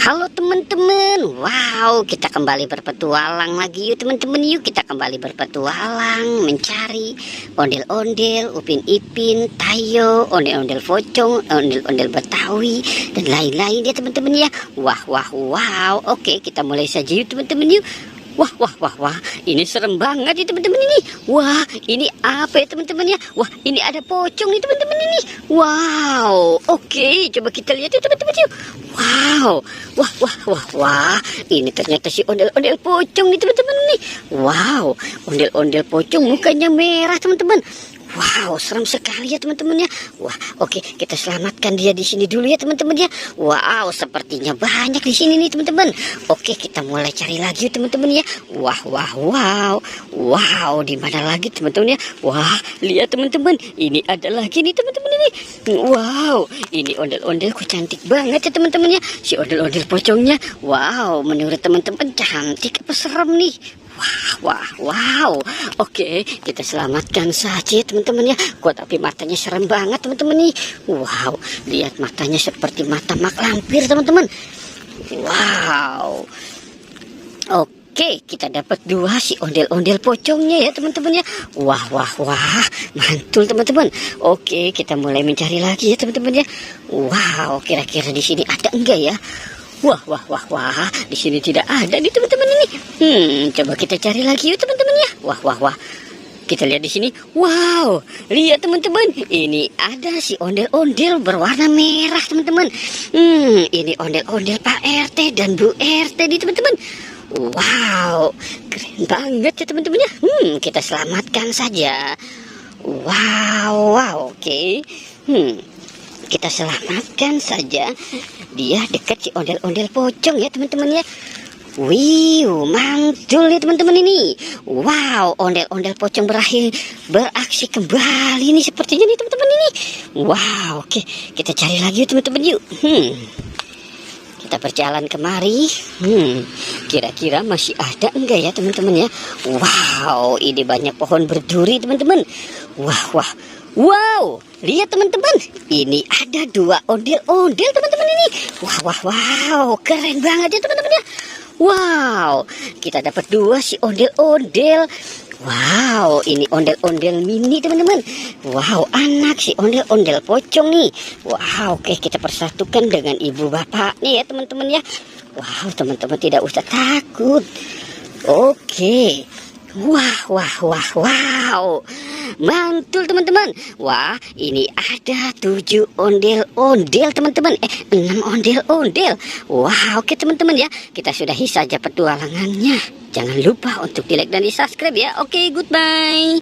Halo teman-teman, wow, kita kembali berpetualang lagi yuk teman-teman. Yuk kita kembali berpetualang mencari ondel-ondel, Upin Ipin, Tayo, ondel-ondel pocong, ondel-ondel Betawi dan lain-lain ya teman-teman ya. Wah, wow. Oke, kita mulai saja yuk teman-teman yuk. Wah, ini serem banget ya teman-teman ini. Wah, ini apa ya teman-teman ya? Wah, ini ada pocong nih teman-teman ini. Wow, oke, coba kita lihat ya teman-teman yuk. Wow, wah, ini ternyata si ondel-ondel pocong nih teman-teman nih. Wow, ondel-ondel pocong mukanya merah teman-teman. Wow, serem sekali ya teman-teman ya. Wah, oke, kita selamatkan dia di sini dulu ya teman-teman ya. Wow, sepertinya banyak di sini nih teman-teman. Oke, kita mulai cari lagi teman-teman ya. Wow, di mana lagi teman-teman ya? Wah, lihat teman-teman, ini ada lagi nih teman-teman ini. Wow, ini ondel-ondelku cantik banget ya teman-teman ya. Si ondel-ondel pocongnya. Wow, menurut teman-teman cantik apa serem nih? Wow. Oke, kita selamatkan saja teman-teman ya. Kok tapi matanya serem banget teman-teman nih. Wow, lihat matanya seperti mata mak lampir teman-teman. Wow. Oke, kita dapat 2 si ondel-ondel pocongnya ya teman-teman ya. Wah, mantul teman-teman. Oke, kita mulai mencari lagi ya teman-teman ya. Wow, kira-kira di sini ada enggak ya? Wah, di sini tidak ada nih teman-teman ini. Coba kita cari lagi yuk teman-teman ya. Wah. Kita lihat di sini. Wow, lihat teman-teman. Ini ada si ondel-ondel berwarna merah teman-teman. Ini ondel-ondel Pak RT dan Bu RT nih teman-teman. Wow, keren banget ya teman-teman ya. Kita selamatkan saja. Wow, oke. Kita selamatkan saja. Dia dekat si ondel-ondel pocong ya teman-teman ya. Mantul ya teman-teman ini. Wow, ondel-ondel pocong beraksi kembali nih sepertinya nih teman-teman ini. Wow, oke, kita cari lagi teman-teman yuk. Kita berjalan kemari. Kira-kira masih ada enggak ya teman-teman ya? Wow, ini banyak pohon berduri teman-teman. Wow, lihat teman-teman, ini ada 2 ondel-ondel teman-teman ini. Wow, keren banget ya teman-teman ya. Wow, kita dapat 2 si ondel-ondel. Wow, ini ondel-ondel mini teman-teman. Wow, anak si ondel-ondel pocong nih. Wow, oke, kita persatukan dengan ibu bapaknya ya teman-teman ya. Wow, teman-teman tidak usah takut. Oke. Wow, mantul teman-teman. Wah, ini ada 7 ondel-ondel teman-teman. 6 ondel-ondel. Wah, oke teman-teman ya. Kita sudahi saja petualangannya. Jangan lupa untuk di like dan di subscribe ya. Oke, goodbye.